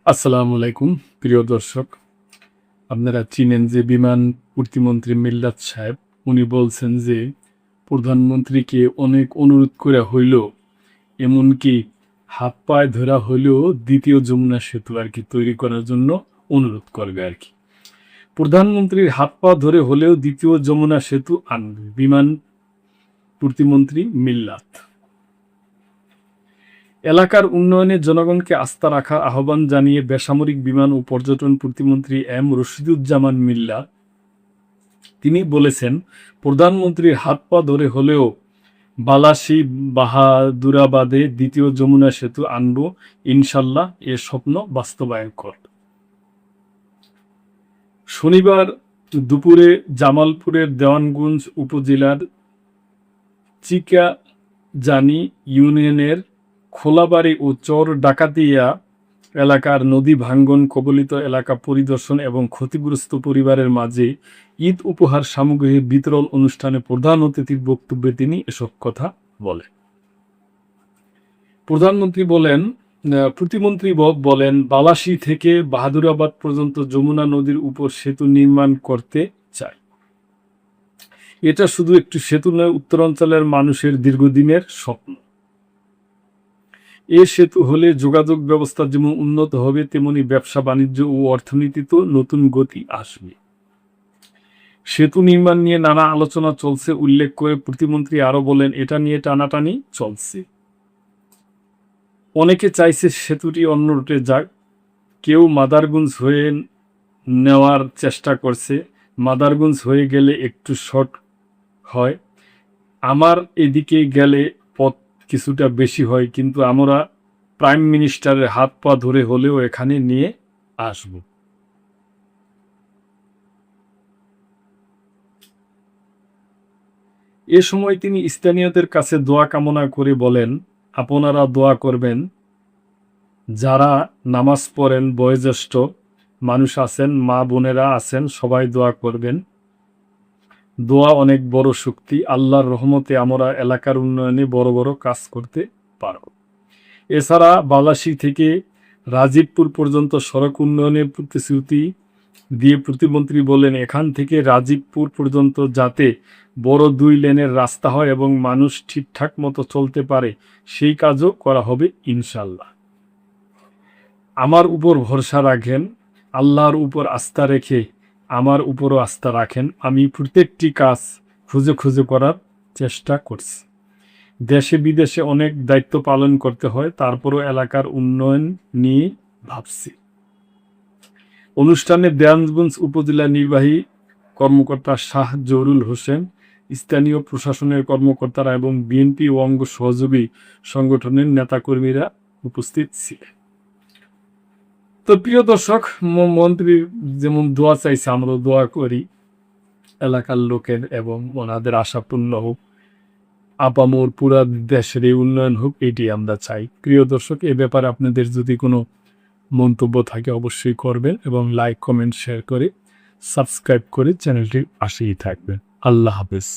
আসসালামু আলাইকুম প্রিয় দর্শক। আপনারা চিনেন যে বিমান প্রতিমন্ত্রী মিল্লাত সাহেব উনি বলছেন যে প্রধানমন্ত্রীকে অনেক অনুরোধ করে হইলেও এমনকি হাত পায়ে ধরা হইলেও দ্বিতীয় যমুনা সেতু আর কি তৈরি করার জন্য অনুরোধ করবে আর কি। প্রধানমন্ত্রীর হাত পা ধরে হলেও দ্বিতীয় যমুনা সেতু আনবে বিমান প্রতিমন্ত্রী মিল্লাত। এলাকার উন্নয়নে জনগণকে আস্থা রাখার আহ্বান জানিয়ে বেসামরিক বিমান ও পর্যটন প্রতিমন্ত্রী এম রশিদুজ্জামান মিল্লা তিনি বলেছেন, প্রধানমন্ত্রীর হাত পা ধরে হলেও বালাসী বাহাদুরাবাদে দ্বিতীয় যমুনা সেতু আনব, ইনশাল্লাহ এ স্বপ্ন বাস্তবায়ন করব। শনিবার দুপুরে জামালপুরের দেওয়ানগঞ্জ উপজেলার চিকাজানি ইউনিয়নের খোলাবাড়ি ও চর ডাকাতিয়া এলাকার নদী ভাঙ্গন কবলিত এলাকা পরিদর্শন এবং ক্ষতিগ্রস্ত পরিবারের মাঝে ঈদ উপহার সামগ্রী বিতরণ অনুষ্ঠানে প্রধান অতিথির বক্তব্যে তিনি এসব কথা বলেন। প্রধানমন্ত্রী প্রতিমন্ত্রী বলেন, বালাসী থেকে বাহাদুরাবাদ পর্যন্ত যমুনা নদীর উপর সেতু নির্মাণ করতে চায়। এটা শুধু একটি সেতু নয়, উত্তরাঞ্চলের মানুষের দীর্ঘদিনের স্বপ্ন। এ সেতু হলে যোগাযোগ ব্যবস্থা যেমন উন্নত হবে, তেমনি ব্যবসা বাণিজ্য ও অর্থনীতিতেও নতুন গতি আসবে। সেতু নির্মাণ নিয়ে নানা আলোচনা চলছে উল্লেখ করে প্রতিমন্ত্রী আরো বলেন, এটা নিয়ে টানাটানি চলছে। অনেকে চাইছে সেতুটি অন্য রুটে যাক, কেউ মাদারগঞ্জ হয়ে নেওয়ার চেষ্টা করছে। মাদারগঞ্জ হয়ে গেলে একটু শর্ট হয়, আমার এদিকে গেলে পথ কিছুটা বেশি হয়, কিন্তু আমরা প্রাইম মিনিস্টারের হাত পা ধরে হলেও এখানে নিয়ে আসব। এ সময় তিনি স্থানীয়দের কাছে দোয়া কামনা করে বলেন, আপনারা দোয়া করবেন, যারা নামাজ পড়েন, বয়োজ্যেষ্ঠ মানুষ আছেন, মা বোনেরা আছেন, সবাই দোয়া করবেন। দোয়া অনেক বড় শক্তি। আল্লাহর রহমতে আমরা এলাকার উন্নয়নে বড় বড় কাজ করতে পারব। এছাড়া বালাসী থেকে রাজীবপুর পর্যন্ত সড়ক উন্নয়নের প্রতিশ্রুতি দিয়ে প্রতিমন্ত্রী বলেন, এখান থেকে রাজীবপুর পর্যন্ত যাতে বড় 2 লেনের রাস্তা হয় এবং মানুষ ঠিকঠাক মতো চলতে পারে, সেই কাজও করা হবে ইনশাল্লাহ। আমার উপর ভরসা রাখেন, আল্লাহর উপর আস্থা রেখে আমার উপরও আস্থা রাখেন। আমি প্রত্যেকটি কাজ খুঁজে খুঁজে করার চেষ্টা করছি। দেশে বিদেশে অনেক দায়িত্ব পালন করতে হয়, তারপরও এলাকার উন্নয়ন নিয়ে ভাবছি। অনুষ্ঠানে দেওয়ানগঞ্জ উপজেলা নির্বাহী কর্মকর্তা শাহ জহুরুল হোসেন, স্থানীয় প্রশাসনের কর্মকর্তারা এবং বিএনপি ও অঙ্গ সহযোগী সংগঠনের নেতাকর্মীরা উপস্থিত ছিলেন। তো প্রিয় দর্শক, মন্ত্রী যেমন দোয়া চাইছে, আমরা দোয়া করি এলাকার লোকের এবং ওনাদের আশাপূর্ণ হোক, আপামর পুরা দেশের এই উন্নয়ন হোক, এটি আমরা চাই। প্রিয় দর্শক, এ ব্যাপারে আপনাদের যদি কোনো মন্তব্য থাকে অবশ্যই করবেন এবং লাইক, কমেন্ট, শেয়ার করে সাবস্ক্রাইব করে চ্যানেলটির পাশেই থাকবেন। আল্লাহ হাফেজ।